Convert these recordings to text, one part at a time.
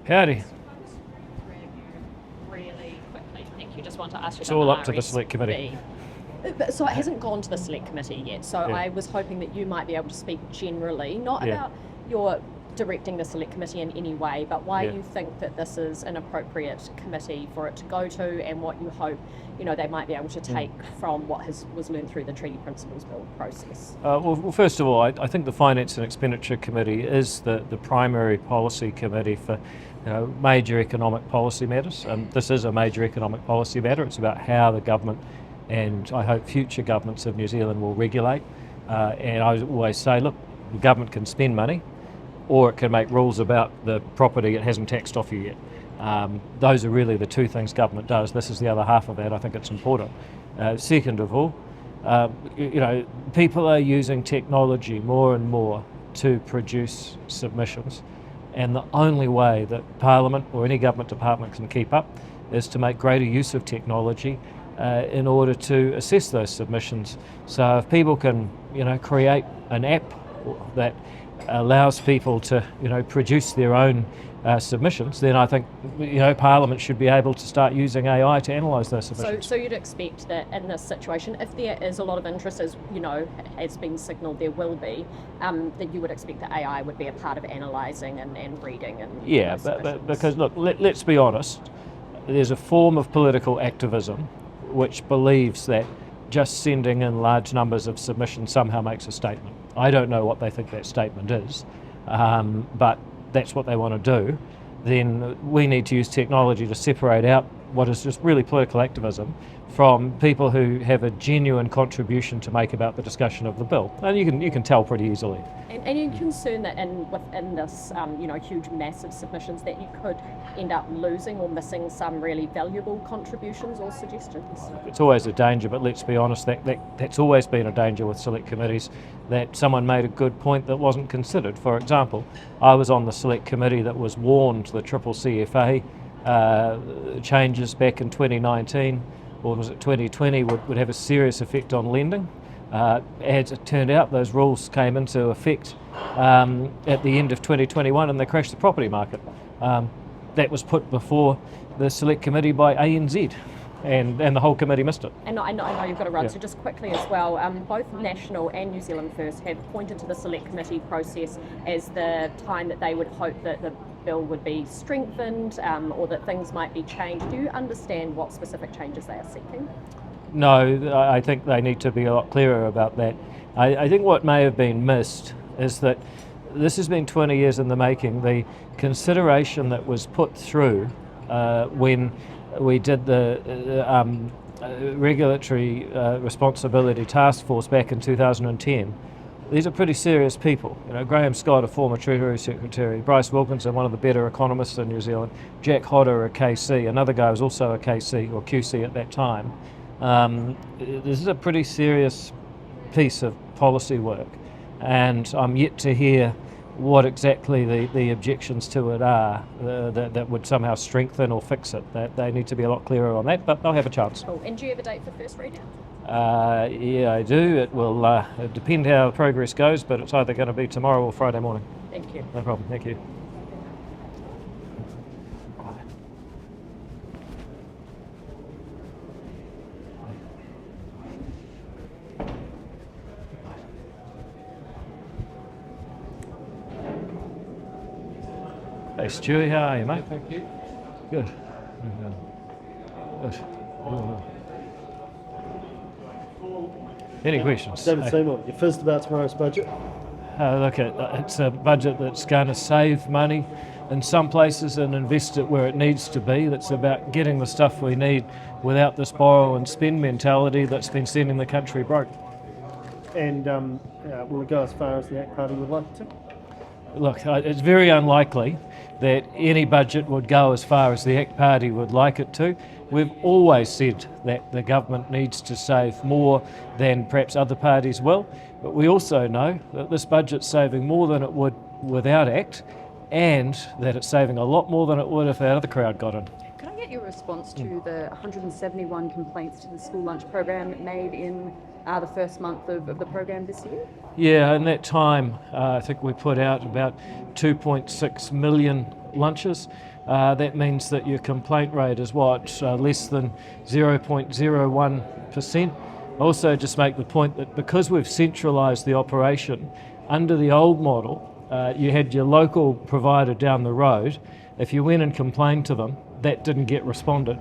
Howdy. Really quickly, thank you. Just want to ask you It's about all the up to the select committee. So it hasn't gone to the select committee yet, so Yeah. I was hoping that you might be able to speak generally, not Yeah. about your directing the select committee in any way, but why Yeah. you think that this is an appropriate committee for it to go to, and what you hope they might be able to take from what was learned through the Treaty Principles Bill process. Well, first of all, I think the Finance and Expenditure Committee is the primary policy committee for major economic policy matters. This is a major economic policy matter. It's about how the government and I hope future governments of New Zealand will regulate. And I always say, look, the government can spend money or it can make rules about the property it hasn't taxed off you yet. Those are really the two things government does. This is the other half of that. I think it's important. Second of all, people are using technology more and more to produce submissions, and the only way that Parliament or any government department can keep up is to make greater use of technology in order to assess those submissions. So if people can, create an app that allows people to, produce their own submissions, then I think, Parliament should be able to start using AI to analyse those submissions. So you'd expect that in this situation, if there is a lot of interest, as has been signalled there will be, that you would expect that AI would be a part of analysing and reading and yeah, but because look, let's be honest, there's a form of political activism which believes that just sending in large numbers of submissions somehow makes a statement. I don't know what they think that statement is, but that's what they want to do. Then we need to use technology to separate out what is just really political activism from people who have a genuine contribution to make about the discussion of the bill. And you can tell pretty easily. And you're concerned that within this huge massive submissions that you could end up losing or missing some really valuable contributions or suggestions? It's always a danger, but let's be honest, that's always been a danger with select committees, that someone made a good point that wasn't considered. For example, I was on the select committee that was warned the Triple CFA changes back in 2019, or was it 2020, would have a serious effect on lending. As it turned out, those rules came into effect at the end of 2021 and they crashed the property market. That was put before the select committee by ANZ, and the whole committee missed it. And I know you've got to run, Yeah. so just quickly as well, both National and New Zealand First have pointed to the select committee process as the time that they would hope that the bill would be strengthened or that things might be changed. Do you understand what specific changes they are seeking? No, I think they need to be a lot clearer about that. I think what may have been missed is that this has been 20 years in the making. The consideration that was put through when we did the Regulatory Responsibility Task Force back in 2010, these are pretty serious people. Graham Scott, a former Treasury Secretary, Bryce Wilkinson, one of the better economists in New Zealand, Jack Hodder, a KC, another guy was also a KC or QC at that time. This is a pretty serious piece of policy work, and I'm yet to hear what exactly the objections to it are that would somehow strengthen or fix it. That they need to be a lot clearer on that, but they'll have a chance. Cool. And do you have a date for first reading? Yeah, I do. It will depend how the progress goes, but it's either going to be tomorrow or Friday morning. Thank you. No problem. Thank you. Hey Stewie, how are you, mate? Thank you. Good. Good. Any questions? David Seymour, you're first about tomorrow's budget. Look, it's a budget that's going to save money in some places and invest it where it needs to be. That's about getting the stuff we need without this borrow and spend mentality that's been sending the country broke. And will it go as far as the ACT Party would like it to? Look, it's very unlikely that any budget would go as far as the ACT Party would like it to. We've always said that the government needs to save more than perhaps other parties will, but we also know that this budget's saving more than it would without ACT, and that it's saving a lot more than it would if the other crowd got in. Could I get your response to the 171 complaints to the school lunch program made in the first month of the program this year? Yeah, in that time, I think we put out about 2.6 million lunches. that means that your complaint rate is less than 0.01%. Also, just make the point that because we've centralised the operation, under the old model, you had your local provider down the road. If you went and complained to them, that didn't get responded.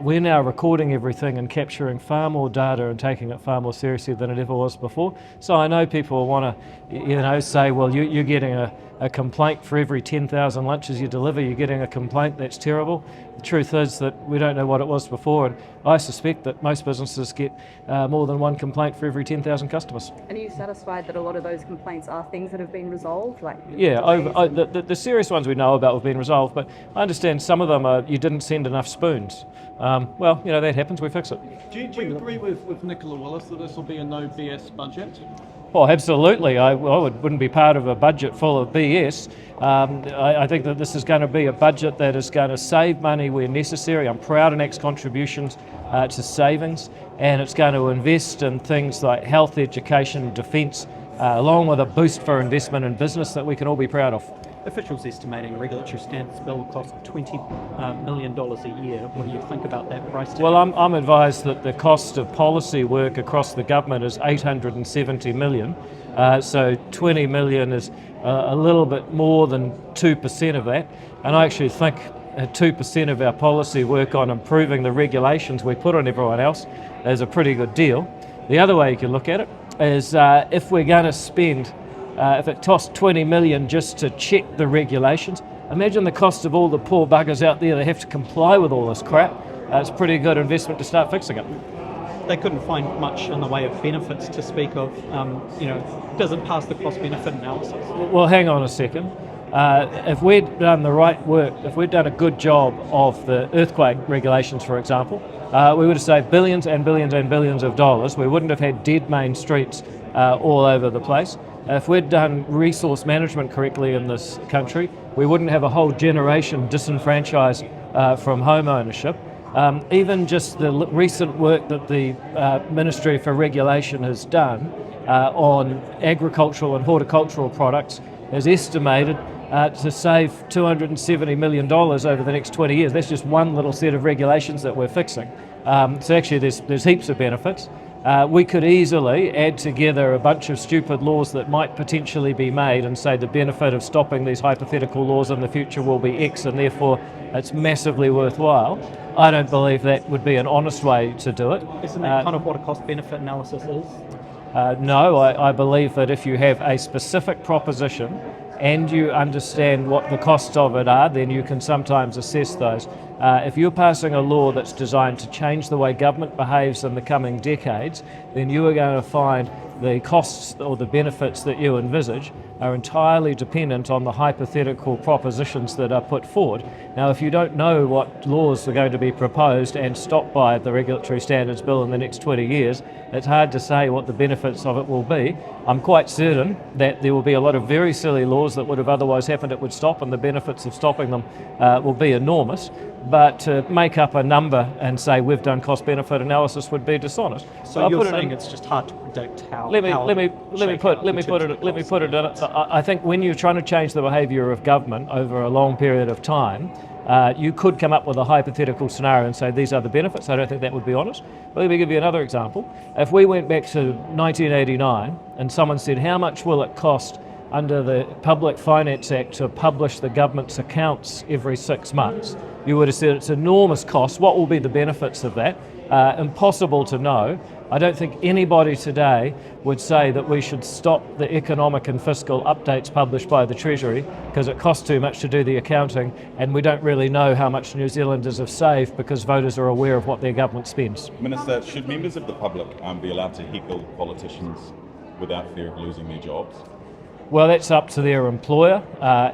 We're now recording everything and capturing far more data and taking it far more seriously than it ever was before. So I know people want to, say, well, you're getting a complaint for every 10,000 lunches you deliver, you're getting a complaint, that's terrible. The truth is that we don't know what it was before, and I suspect that most businesses get more than one complaint for every 10,000 customers. And are you satisfied that a lot of those complaints are things that have been resolved? The serious ones we know about have been resolved, but I understand some of them are you didn't send enough spoons. That happens, we fix it. Do you agree with Nicola Willis that this will be a no BS budget? Well, absolutely. I wouldn't be part of a budget full of BS. I think that this is going to be a budget that is going to save money where necessary. I'm proud of NAC's contributions to savings, and it's going to invest in things like health, education, defence, along with a boost for investment in business that we can all be proud of. Officials estimating regulatory standards bill will cost $20 million a year. What do you think about that price tag? Well, I'm advised that the cost of policy work across the government is $870 million. So 20 million is a little bit more than 2% of that. And I actually think 2% of our policy work on improving the regulations we put on everyone else is a pretty good deal. The other way you can look at it is if we're going to spend if it costs 20 million just to check the regulations, imagine the cost of all the poor buggers out there that have to comply with all this crap. It's a pretty good investment to start fixing it. They couldn't find much in the way of benefits to speak of. Does it pass the cost-benefit analysis? Well, hang on a second. If we'd done the right work, if we'd done a good job of the earthquake regulations, for example, we would have saved billions and billions and billions of dollars. We wouldn't have had dead main streets all over the place. If we'd done resource management correctly in this country, we wouldn't have a whole generation disenfranchised from home ownership. Even just the recent work that the Ministry for Regulation has done on agricultural and horticultural products is estimated to save $270 million over the next 20 years. That's just one little set of regulations that we're fixing. So actually there's heaps of benefits. We could easily add together a bunch of stupid laws that might potentially be made and say the benefit of stopping these hypothetical laws in the future will be X and therefore it's massively worthwhile. I don't believe that would be an honest way to do it. Isn't that kind of what a cost-benefit analysis is? No, I believe that if you have a specific proposition and you understand what the costs of it are, then you can sometimes assess those. If you're passing a law that's designed to change the way government behaves in the coming decades, then you are going to find the costs or the benefits that you envisage are entirely dependent on the hypothetical propositions that are put forward. Now, if you don't know what laws are going to be proposed and stopped by the Regulatory Standards Bill in the next 20 years, it's hard to say what the benefits of it will be. I'm quite certain that there will be a lot of very silly laws that would have otherwise happened it would stop, and the benefits of stopping them will be enormous. But to make up a number and say we've done cost-benefit analysis would be dishonest. So you're saying it's just hard to predict how. Let me put it. I think when you're trying to change the behaviour of government over a long period of time, you could come up with a hypothetical scenario and say these are the benefits. I don't think that would be honest. But let me give you another example. If we went back to 1989 and someone said how much will it cost under the Public Finance Act to publish the government's accounts every 6 months, you would have said it's enormous cost. What will be the benefits of that? Impossible to know. I don't think anybody today would say that we should stop the economic and fiscal updates published by the Treasury because it costs too much to do the accounting, and we don't really know how much New Zealanders have saved because voters are aware of what their government spends. Minister, should members of the public be allowed to heckle politicians without fear of losing their jobs? Well, that's up to their employer.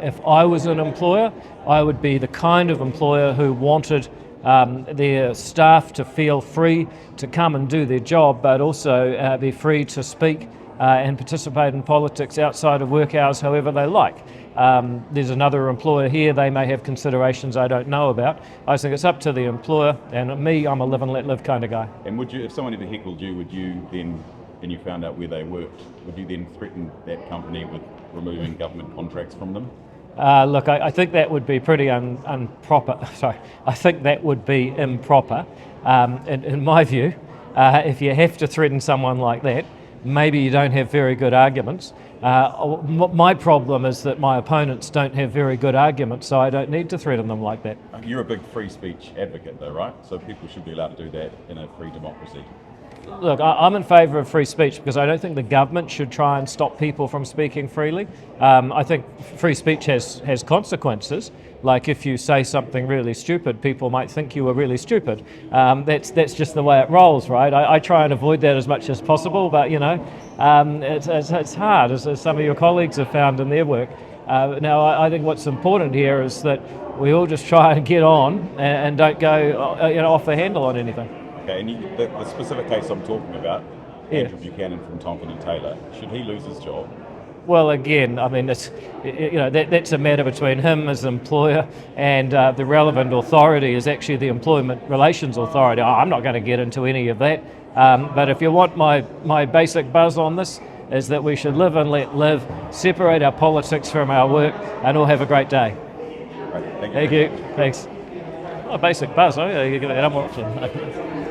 If I was an employer, I would be the kind of employer who wanted their staff to feel free to come and do their job, but also be free to speak and participate in politics outside of work hours however they like. There's another employer here, they may have considerations I don't know about. I think it's up to the employer, and me, I'm a live and let live kind of guy. And would you, if someone ever heckled you, would you then, and you found out where they worked, would you then threaten that company with removing government contracts from them? Look, I think that would be pretty improper. Sorry, I think that would be improper. In my view, if you have to threaten someone like that, maybe you don't have very good arguments. My problem is that my opponents don't have very good arguments, so I don't need to threaten them like that. You're a big free speech advocate though, right? So people should be allowed to do that in a free democracy. Look, I'm in favour of free speech because I don't think the government should try and stop people from speaking freely. I think free speech has consequences. Like if you say something really stupid, people might think you were really stupid. That's just the way it rolls, right? I try and avoid that as much as possible, but it's hard, as some of your colleagues have found in their work. Now, I think what's important here is that we all just try and get on and don't go off the handle on anything. Okay, and the specific case I'm talking about, Yeah. Andrew Buchanan from Tonkin and Taylor, should he lose his job? Well, again, I mean, that's a matter between him as employer and the relevant authority is actually the Employment Relations Authority. I'm not going to get into any of that. But if you want my basic buzz on this, is that we should live and let live, separate our politics from our work, and all have a great day. Right, thank you. Thank you. Thanks. Oh, basic buzz, oh, yeah, you get that option.